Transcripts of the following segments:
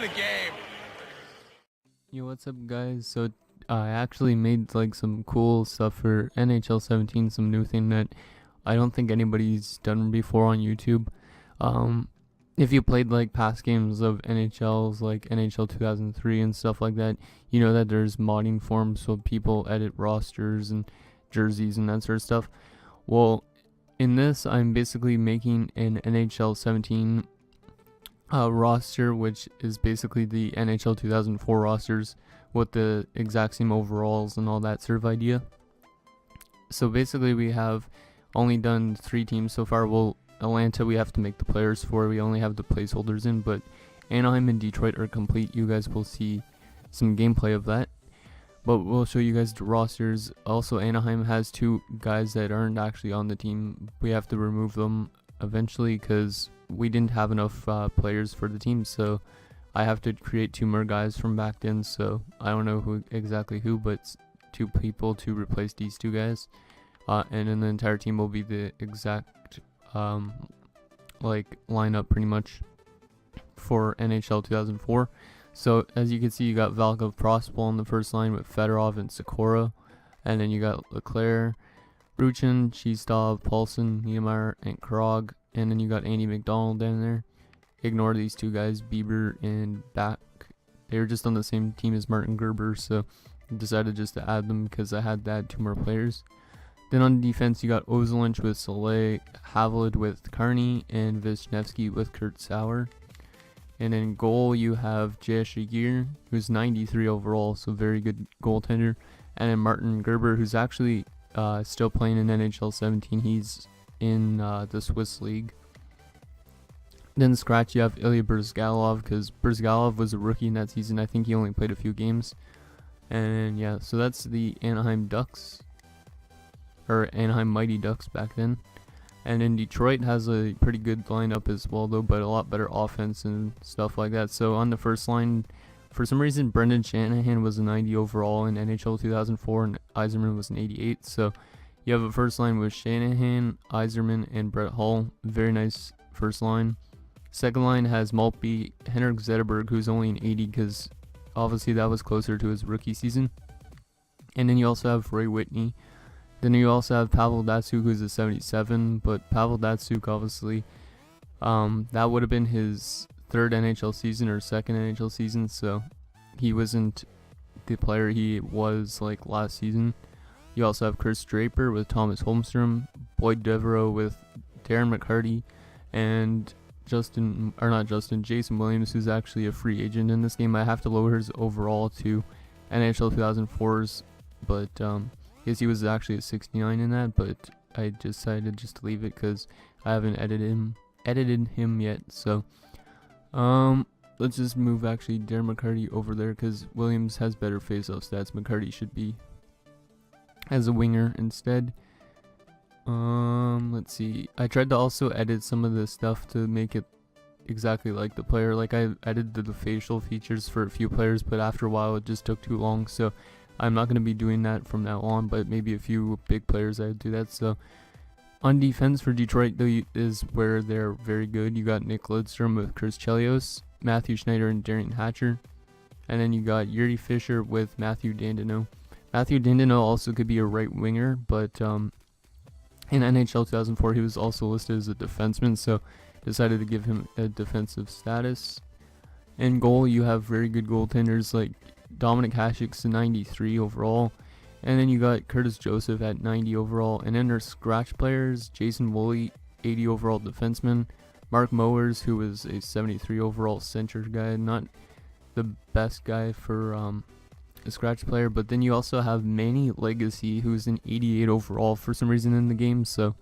a game. Yo, what's up, guys? So I actually made like some cool stuff for NHL 17, some new thing that I don't think anybody's done before on YouTube. Um, if you played like past games of NHLs like NHL 2003 and stuff like that, you know that there's modding forums so people edit rosters and jerseys and that sort of stuff. Well, in this, I'm basically making an NHL 17 roster, which is basically the NHL 2004 rosters with the exact same overalls and all that sort of idea. So basically, we have only done 3 teams so far. Well, Atlanta we have to make the players for. We only have the placeholders in, but Anaheim and Detroit are complete. You guys will see some gameplay of that. But we'll show you guys the rosters. Also, Anaheim has 2 guys that aren't actually on the team. We have to remove them eventually because we didn't have enough players for the team, so I have to create 2 more guys from back then. So I don't know who exactly who, but 2 people to replace these 2 guys, and then the entire team will be the exact like lineup pretty much for NHL 2004. So as you can see, you got Valkov Prospal on the first line with Fedorov and Sikora, and then you got Leclerc, Bruchin, Shistov, Paulson, Niemeyer, and Krog, and then you got Andy McDonald down there. Ignore these 2 guys, Bieber and Back. They were just on the same team as Martin Gerber, so I decided just to add them because I had to add 2 more players. Then on defense, you got Ozolinch with Soleil, Havlid with Carney, and Vishnevsky with Kurt Sauer. And in goal, you have J.S. Shagir, who's 93 overall, so very good goaltender. And then Martin Gerber, who's actually still playing in NHL 17. He's in the Swiss League. Then scratch, you have Ilya Brzgalov, because Brzgalov was a rookie in that season. I think he only played a few games. And yeah, so that's the Anaheim Ducks, or Anaheim Mighty Ducks back then. And then Detroit has a pretty good lineup as well, though, but a lot better offense and stuff like that. So on the first line, for some reason, Brendan Shanahan was a 90 overall in NHL 2004, and Yzerman was an 88. So you have a first line with Shanahan, Yzerman, and Brett Hull. Very nice first line. Second line has Maltby, Henrik Zetterberg, who's only an 80 because obviously that was closer to his rookie season. And then you also have Ray Whitney. Then you also have Pavel Datsyuk, who's a 77, but Pavel Datsyuk, obviously, that would have been his 3rd NHL season or 2nd NHL season, so he wasn't the player he was like last season. You also have Chris Draper with Thomas Holmstrom, Boyd Devereaux with Darren McCarty, and Jason Williams, who's actually a free agent in this game. I have to lower his overall to NHL 2004's, but yes, he was actually a 69 in that, but I decided just to leave it because I haven't edited him yet. So, let's just move actually Darren McCarty over there because Williams has better face-off stats. McCarty should be as a winger instead. Let's see. I tried to also edit some of the stuff to make it exactly like the player. Like I edited the facial features for a few players, but after a while it just took too long. So I'm not going to be doing that from now on, but maybe a few big players I would do that. So on defense for Detroit, though, is where they're very good. You got Nick Lidstrom with Chris Chelios, Matthew Schneider, and Darian Hatcher. And then you got Yuri Fisher with Matthew Dandino. Matthew Dandino also could be a right winger, but in NHL 2004 he was also listed as a defenseman, so decided to give him a defensive status. In goal, you have very good goaltenders like Dominic Hasek's a 93 overall, and then you got Curtis Joseph at 90 overall, and then there's scratch players, Jason Woolley, 80 overall defenseman, Mark Mowers, who was a 73 overall center guy, not the best guy for a scratch player, but then you also have Manny Legacy, who's an 88 overall for some reason in the game, so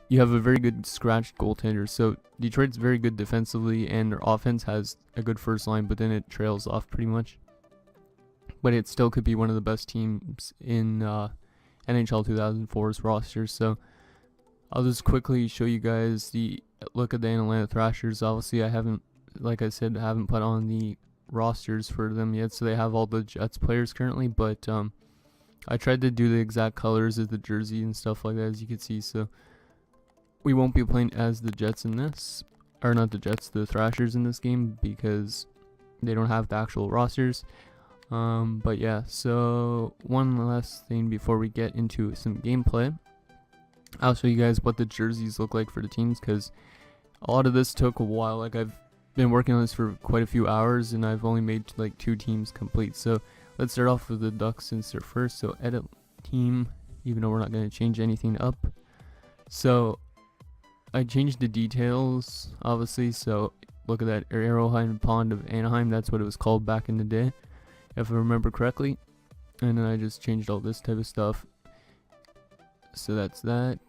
you have a very good scratch goaltender. So Detroit's very good defensively, and their offense has a good first line, but then it trails off pretty much. But it still could be one of the best teams in NHL 2004's roster. So I'll just quickly show you guys the look at the Atlanta Thrashers. Obviously, I haven't, like I said, haven't put on the rosters for them yet, so they have all the Jets players currently, but I tried to do the exact colors of the jersey and stuff like that, as you can see. So we won't be playing as the Jets in this, or not the Jets, the Thrashers in this game, because they don't have the actual rosters. But yeah, so one last thing before we get into some gameplay. I'll show you guys what the jerseys look like for the teams, because a lot of this took a while. Like, I've been working on this for quite a few hours, and I've only made like 2 teams complete. So let's start off with the Ducks since they're first. So edit team, even though we're not going to change anything up. So I changed the details, obviously. So look at that Arrowhead Pond of Anaheim. That's what it was called back in the day, if I remember correctly. And then I just changed all this type of stuff. So that's that.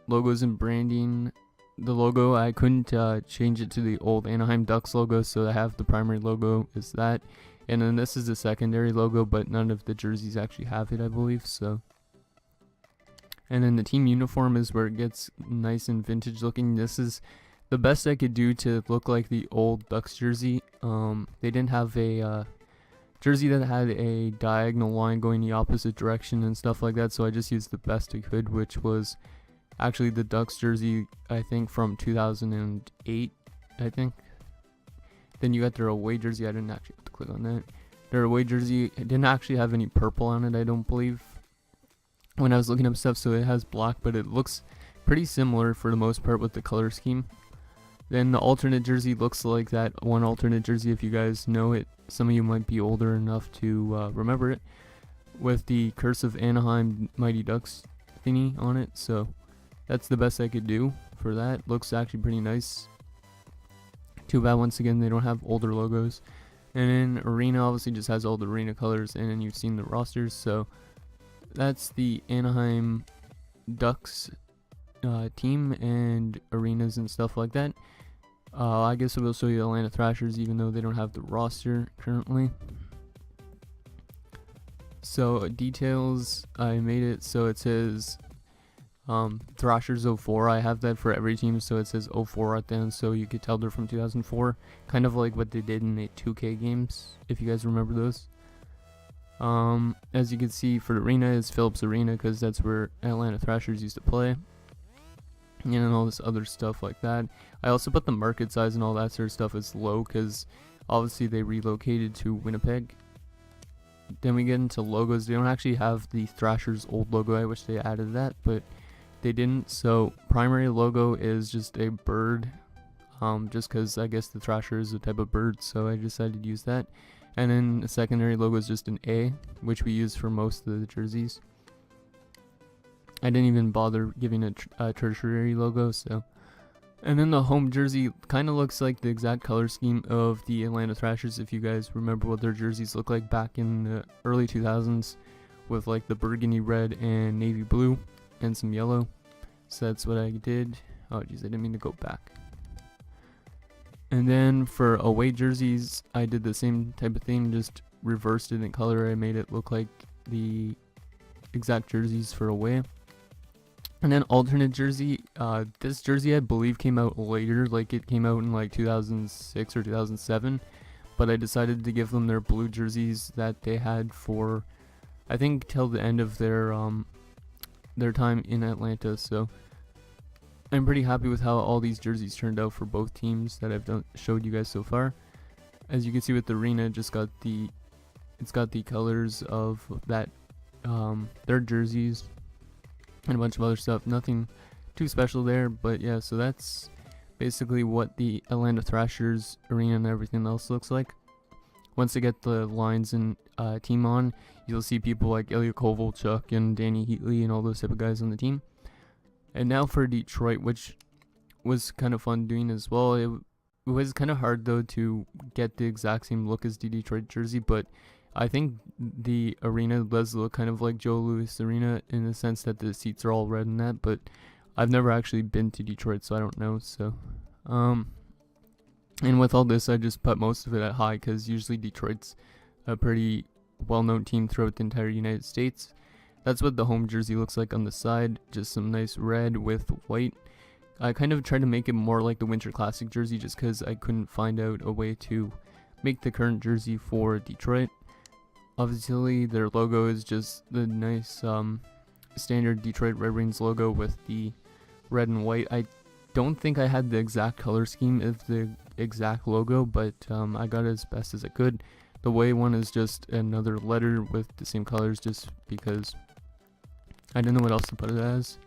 Logos and branding. The logo, I couldn't change it to the old Anaheim Ducks logo, so I have the primary logo is that. And then this is the secondary logo, but none of the jerseys actually have it, I believe. So, and then the team uniform is where it gets nice and vintage looking. This is the best I could do to look like the old Ducks jersey. They didn't have a jersey that had a diagonal line going the opposite direction and stuff like that, so I just used the best I could, which was actually the Ducks jersey, I think from 2008, I think. Then you got their away jersey. I didn't actually have to click on that. Their away jersey, it didn't actually have any purple on it, I don't believe, when I was looking up stuff. So it has black, but it looks pretty similar for the most part with the color scheme. Then the alternate jersey looks like that one alternate jersey, if you guys know it. Some of you might be older enough to remember it, with the Curse of Anaheim Mighty Ducks thingy on it. So that's the best I could do for that. Looks actually pretty nice. Too bad once again they don't have older logos. And then Arena obviously just has all the Arena colors, and then you've seen the rosters. So that's the Anaheim Ducks team and arenas and stuff like that. I guess I will show you the Atlanta Thrashers, even though they don't have the roster currently. So details, I made it so it says Thrashers 04. I have that for every team, so it says 04 at the end, so you could tell they're from 2004. Kind of like what they did in the 2K games, if you guys remember those. As you can see, for the arena is Phillips Arena, because that's where Atlanta Thrashers used to play. And all this other stuff like that. I also put the market size and all that sort of stuff as low, because obviously they relocated to Winnipeg. Then we get into logos. They don't actually have the Thrashers old logo. I wish they added that, but they didn't. So primary logo is just a bird, just because I guess the Thrasher is a type of bird, so I decided to use that. And then the secondary logo is just an A, which we use for most of the jerseys. I didn't even bother giving a tertiary logo. So, and then the home jersey kind of looks like the exact color scheme of the Atlanta Thrashers, if you guys remember what their jerseys look like back in the early 2000s, with like the burgundy red and navy blue and some yellow. So that's what I did. Oh geez, I didn't mean to go back. And then for away jerseys, I did the same type of thing, just reversed it in color. I made it look like the exact jerseys for away. And then alternate jersey, this jersey I believe came out later, like it came out in like 2006 or 2007, but I decided to give them their blue jerseys that they had for, I think, till the end of their time in Atlanta. So I'm pretty happy with how all these jerseys turned out for both teams that I've showed you guys so far. As you can see with the arena, it's got the colors of that their jerseys and a bunch of other stuff. Nothing too special there, but yeah, so that's basically what the Atlanta Thrashers arena and everything else looks like. Once they get the lines and team on, you'll see people like Ilya Kovalchuk and Danny Heatley and all those type of guys on the team. And now for Detroit, which was kind of fun doing as well. It was kind of hard though to get the exact same look as the Detroit jersey, but I think the arena does look kind of like Joe Louis Arena in the sense that the seats are all red and that, but I've never actually been to Detroit, so I don't know. So, and with all this, I just put most of it at high, because usually Detroit's a pretty well-known team throughout the entire United States. That's what the home jersey looks like on the side, just some nice red with white. I kind of tried to make it more like the Winter Classic jersey, just because I couldn't find out a way to make the current jersey for Detroit. Obviously, their logo is just the nice standard Detroit Red Wings logo with the red and white. I don't think I had the exact color scheme of the exact logo, but I got it as best as I could. The way one is just another letter with the same colors, just because I didn't know what else to put it as.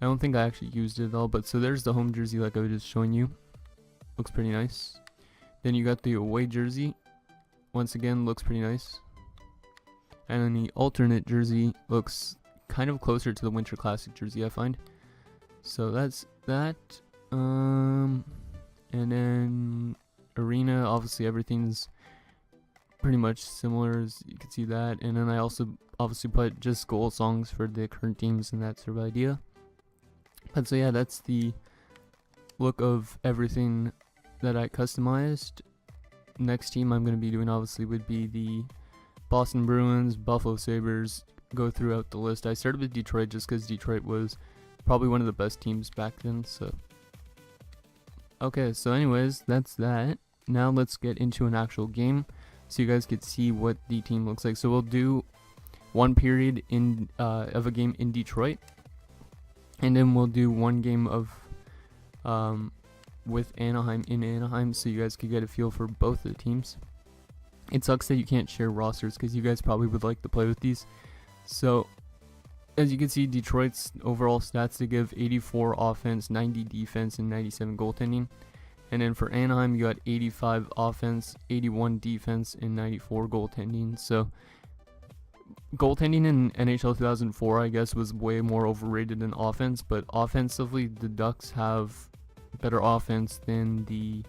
I don't think I actually used it at all, but so there's the home jersey like I was just showing you. Looks pretty nice. Then you got the away jersey. Once again, looks pretty nice. And then the alternate jersey looks kind of closer to the Winter Classic jersey, I find. So that's that. And then arena, obviously everything's pretty much similar, as you can see that. And then I also obviously put just goal songs for the current teams and that sort of idea. But so yeah, that's the look of everything that I customized. Next team I'm going to be doing obviously would be the Boston Bruins, Buffalo Sabres, go throughout the list. I started with Detroit just because Detroit was probably one of the best teams back then. So okay, so anyways, that's that. Now let's get into an actual game so you guys could see what the team looks like. So we'll do one period in of a game in Detroit, and then we'll do one game of with Anaheim in Anaheim, so you guys could get a feel for both the teams. It sucks that you can't share rosters because you guys probably would like to play with these. So as you can see, Detroit's overall stats, they give 84 offense, 90 defense, and 97 goaltending. And then for Anaheim, you got 85 offense, 81 defense, and 94 goaltending. So goaltending in NHL 2004, I guess, was way more overrated than offense, but offensively, the Ducks have better offense than the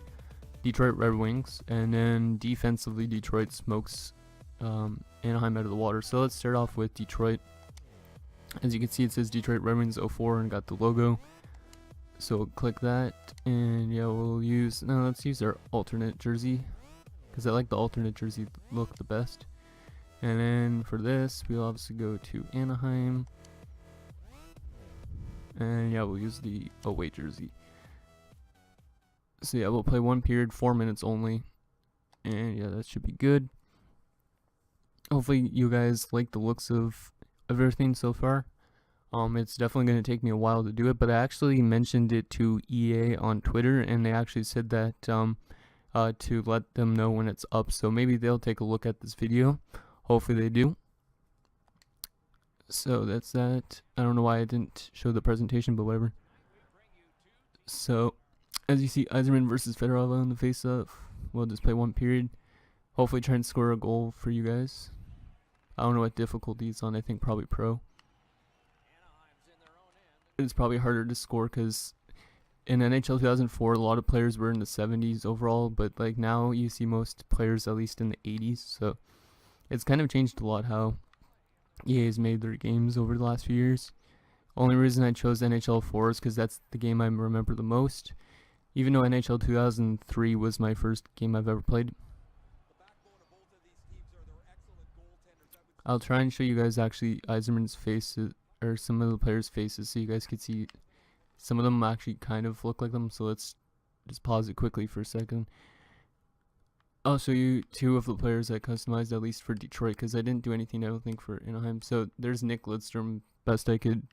Detroit Red Wings, and then defensively, Detroit smokes Anaheim out of the water. So let's start off with Detroit. As you can see, it says Detroit Red Wings 04 and got the logo. So we'll click that, and yeah, let's use our alternate jersey, because I like the alternate jersey look the best. And then for this, we'll obviously go to Anaheim, and yeah, we'll use the away jersey. So yeah, we'll play one period, 4 minutes only, and yeah, that should be good. Hopefully you guys like the looks of everything so far. It's definitely going to take me a while to do it, but I actually mentioned it to EA on Twitter, and they actually said that to let them know when it's up, so maybe they'll take a look at this video. Hopefully they do. So that's that. I don't know why I didn't show the presentation, but whatever. So as you see, Yzerman versus Fedorov on the face-off. We'll just play one period. Hopefully try and score a goal for you guys. I don't know what difficulty it's on. I think probably pro. It's probably harder to score because in NHL 2004, a lot of players were in the 70s overall, but like now you see most players at least in the 80s. So it's kind of changed a lot how EA has made their games over the last few years. Only reason I chose NHL 4 is because that's the game I remember the most, even though NHL 2003 was my first game I've ever played. I'll try and show you guys actually Yzerman's faces, or some of the players' faces, so you guys could see some of them actually kind of look like them. So let's just pause it quickly for a second. I'll show you two of the players I customized, at least for Detroit, because I didn't do anything, I don't think, for Anaheim. So there's Nick Lidstrom, best I could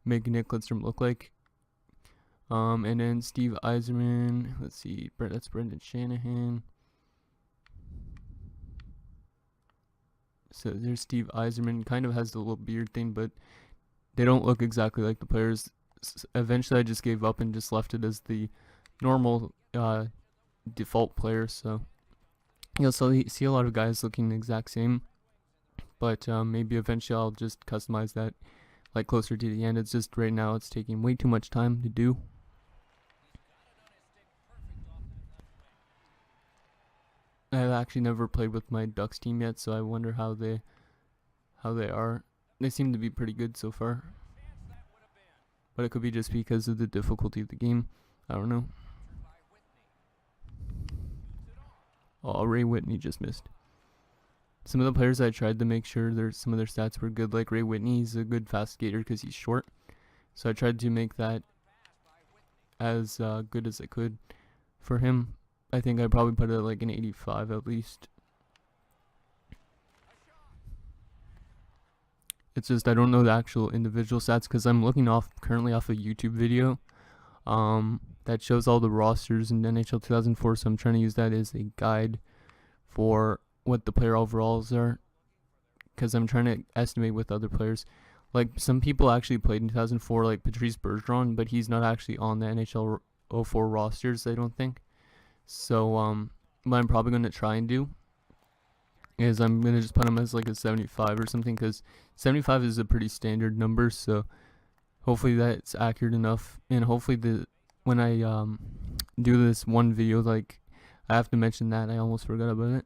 make Nick Lidstrom look like. And then Steve Yzerman, let's see, that's Brendan Shanahan. So there's Steve Yzerman, kind of has the little beard thing, but they don't look exactly like the players. Eventually I just gave up and just left it as the normal default player. So you'll see a lot of guys looking the exact same, but maybe eventually I'll just customize that like closer to the end. It's just right now it's taking way too much time to do. I've actually never played with my Ducks team yet, so I wonder how they are. They seem to be pretty good so far, but it could be just because of the difficulty of the game. I don't know. Oh, Ray Whitney just missed. Some of the players I tried to make sure some of their stats were good, like Ray Whitney. He's a good fast skater because he's short, so I tried to make that as good as I could for him. I think I probably put it like an 85 at least. It's just I don't know the actual individual stats because I'm looking currently off a YouTube video. that shows all the rosters in NHL 2004. So I'm trying to use that as a guide for what the player overalls are, because I'm trying to estimate with other players. Like some people actually played in 2004, like Patrice Bergeron, but he's not actually on the NHL 04 rosters, I don't think. So what I'm probably going to try and do is I'm going to just put him as like a 75 or something, because 75 is a pretty standard number, so hopefully that's accurate enough. And hopefully when I do this one video, like I have to mention that, I almost forgot about it.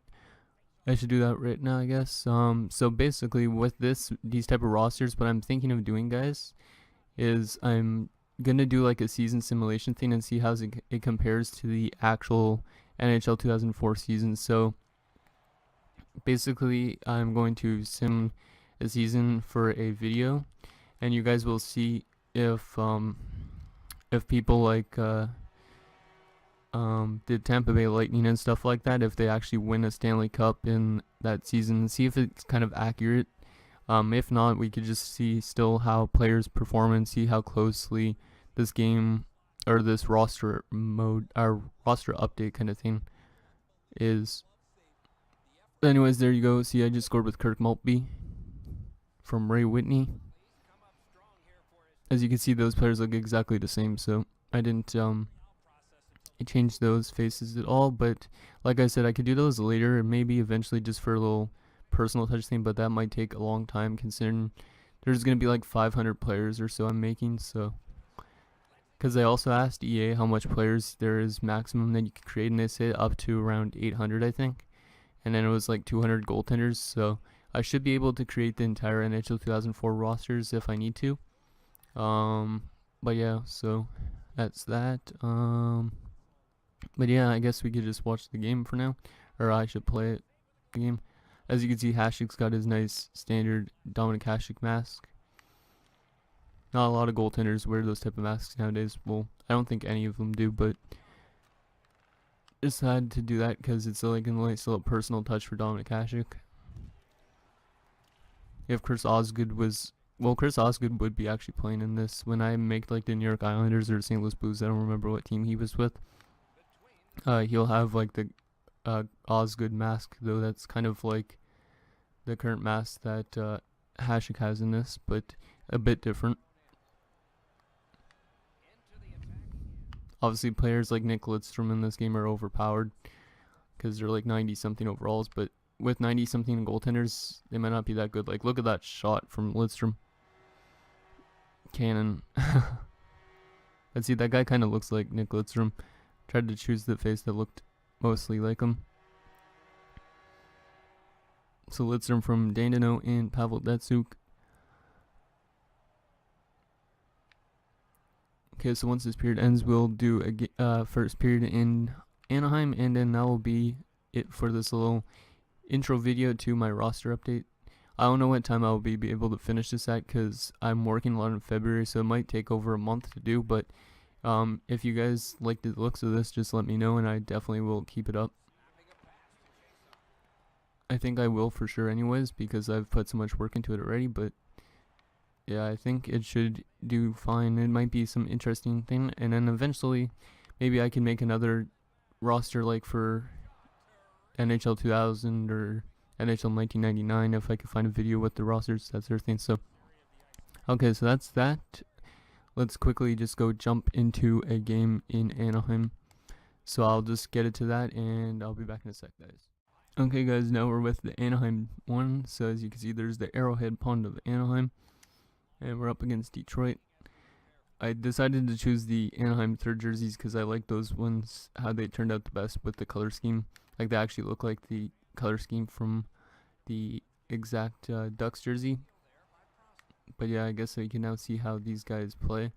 I should do that right now, I guess. So basically with these type of rosters, what I'm thinking of doing, guys, is I'm gonna do like a season simulation thing and see how it compares to the actual NHL 2004 season. So basically I'm going to sim a season for a video, and you guys will see if people like the Tampa Bay Lightning and stuff like that, if they actually win a Stanley Cup in that season, see if it's kind of accurate. If not, we could just see still how players perform and see how closely this game or this roster mode or roster update kind of thing is. Anyways, there you go. See, I just scored with Kirk Maltby from Ray Whitney. As you can see, those players look exactly the same, so I didn't change those faces at all. But like I said, I could do those later, and maybe eventually just for a little personal touch thing, but that might take a long time considering there's going to be like 500 players or so I'm making. So because I also asked EA how much players there is maximum that you can create, and they said up to around 800, I think, and then it was like 200 goaltenders. So I should be able to create the entire NHL 2004 rosters if I need to. But yeah, so that's that. But yeah, I guess we could just watch the game for now, or I should play it, the game. As you can see, Hašek's got his nice standard Dominic Hasek mask. Not a lot of goaltenders wear those type of masks nowadays. Well, I don't think any of them do, but just had to do that because it's like a nice little personal touch for Dominic Hasek. If Chris Osgood was, well, Chris Osgood would be actually playing in this. When I make like the New York Islanders or St. Louis Blues, I don't remember what team he was with. He'll have like the Osgood mask, though that's kind of like the current mask that Hasek has in this, but a bit different. Obviously, players like Nick Lidstrom in this game are overpowered because they're like 90-something overalls, but with 90-something goaltenders, they might not be that good. Like, look at that shot from Lidstrom. Cannon. Let's see, that guy kind of looks like Nick Lidstrom. Tried to choose the face that looked mostly like him. So Lidstrom from Dandino and Pavel Datsyuk. Okay, so once this period ends, we'll do a first period in Anaheim, and then that will be it for this little intro video to my roster update. I don't know what time I'll be able to finish this at, because I'm working a lot in February, so it might take over a month to do, but if you guys like the looks of this, just let me know, and I definitely will keep it up. I think I will for sure anyways, because I've put so much work into it already, but yeah, I think it should do fine. It might be some interesting thing, and then eventually maybe I can make another roster like for NHL 2000 or NHL 1999 if I can find a video with the rosters, that sort of thing. So okay, so that's that. Let's quickly just go jump into a game in Anaheim. So I'll just get it to that, and I'll be back in a sec, guys. Okay, guys, now we're with the Anaheim one. So as you can see, there's the Arrowhead Pond of Anaheim, and we're up against Detroit. I decided to choose the Anaheim third jerseys because I like those ones, how they turned out the best with the color scheme. Like, they actually look like the color scheme from the exact Ducks jersey. But yeah, I guess we can now see how these guys play.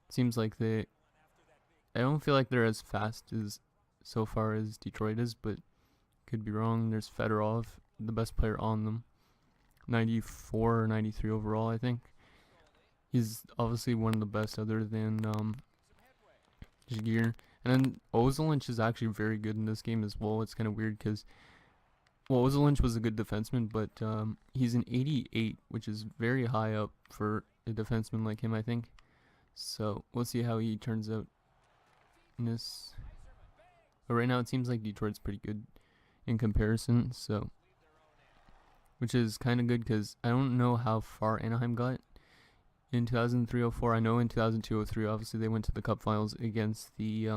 Seems like I don't feel like they're as fast as so far as Detroit is, but could be wrong. There's Fedorov, the best player on them. 94 or 93 overall, I think. He's obviously one of the best other than Jagier. And then Ozolinsh is actually very good in this game as well. It's kind of weird because, well, Ozolinsh was a good defenseman, but he's an 88, which is very high up for a defenseman like him, I think. So we'll see how he turns out. this. But right now it seems like Detroit's pretty good in comparison, so which is kind of good because I don't know how far Anaheim got in 2003-04. I know in 2002-03, obviously they went to the Cup Finals against the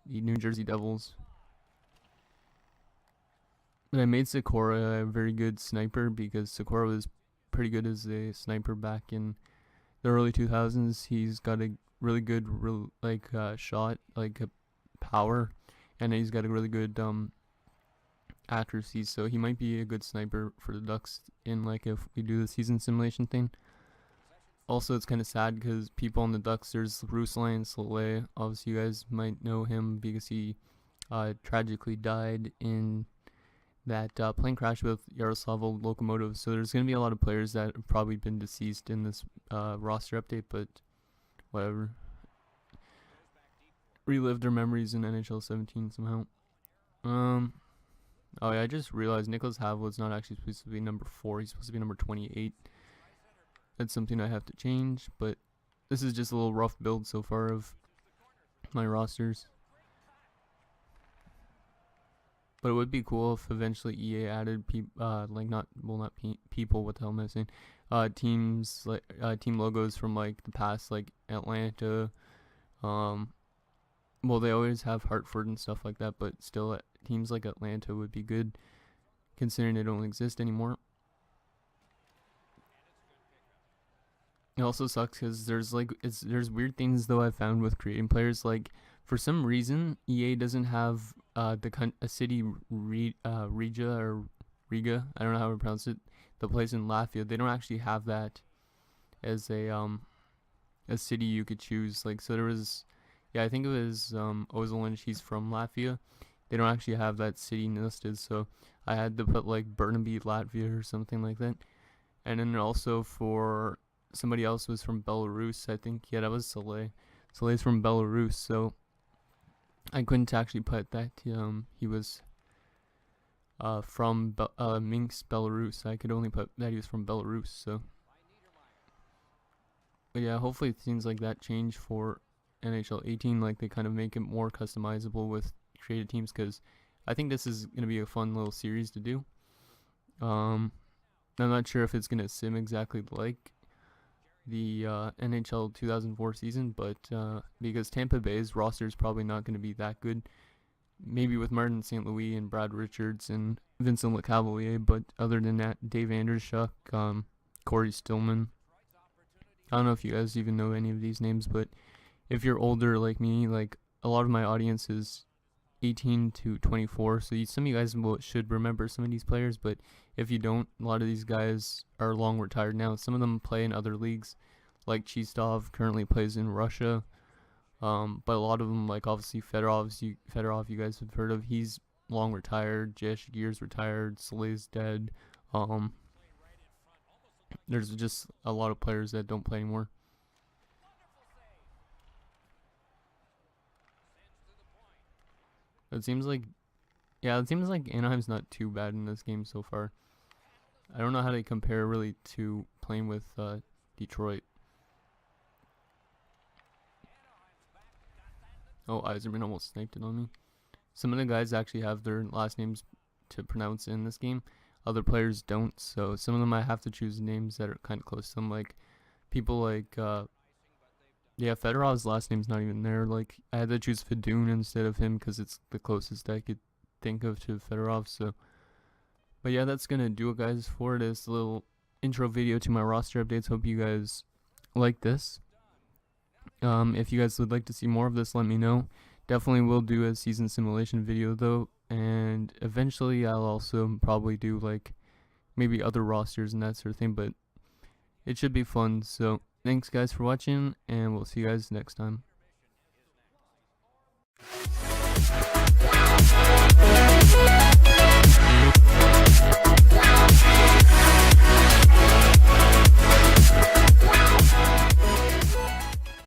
New Jersey Devils. But I made Sakura a very good sniper because Sakura was pretty good as a sniper back in the early 2000s. He's got a really good shot, like a power, and he's got a really good accuracy, so he might be a good sniper for the Ducks in like if we do the season simulation thing. Also, it's kind of sad because people on the Ducks, there's Ruslan Soleil. Obviously, you guys might know him because he tragically died in that plane crash with Yaroslavl Lokomotiv. So there's going to be a lot of players that have probably been deceased in this roster update, but whatever. Relive their memories in NHL 17 somehow. Oh yeah, I just realized Nicholas Havle's not actually supposed to be number 4. He's supposed to be number 28. That's something I have to change, but this is just a little rough build so far of my rosters. But it would be cool if eventually EA added people, people. What the hell am I saying? Teams like team logos from like the past, like Atlanta. Well, they always have Hartford and stuff like that, but still, teams like Atlanta would be good, considering they don't exist anymore. It also sucks because there's weird things though I found with creating players. Like for some reason, EA doesn't have a city Riga or Riga. I don't know how to pronounce it. The place in Latvia. They don't actually have that as a city you could choose. Like so there was. Yeah, I think it was Ozil, he's from Latvia. They don't actually have that city listed, so I had to put like Burnaby, Latvia or something like that. And then also for somebody else was from Belarus, I think. Yeah, that was Soleil. Soleil's from Belarus, so I couldn't actually put that he was from Minsk, Belarus. I could only put that he was from Belarus, so. But yeah, hopefully things like that change for NHL 18, like they kind of make it more customizable with created teams, because I think this is going to be a fun little series to do. I'm not sure if it's going to sim exactly like the NHL 2004 season, but because Tampa Bay's roster is probably not going to be that good, maybe with Martin St. Louis and Brad Richards and Vincent Lecavalier, but other than that, Dave Anderschuk, Corey Stillman. I don't know if you guys even know any of these names, but if you're older like me, like a lot of my audience is 18 to 24, so some of you guys should remember some of these players, but if you don't, a lot of these guys are long retired now. Some of them play in other leagues, like Chistov currently plays in Russia, but a lot of them, like obviously Fedorov, you guys have heard of, he's long retired. Jashgir's retired, Soleil's dead. There's just a lot of players that don't play anymore. It seems like Anaheim's not too bad in this game so far. I don't know how to compare really to playing with Detroit. Oh, Eiserman almost sniped it on me. Some of the guys actually have their last names to pronounce in this game. Other players don't, so some of them I have to choose names that are kind of close to them. Like people like yeah, Fedorov's last name's not even there. Like I had to choose Fedun instead of him because it's the closest I could think of to Fedorov. So, but yeah, that's gonna do it, guys, for this little intro video to my roster updates. Hope you guys like this. If you guys would like to see more of this, let me know. Definitely will do a season simulation video though, and eventually I'll also probably do like maybe other rosters and that sort of thing, but it should be fun. So thanks guys for watching, and we'll see you guys next time.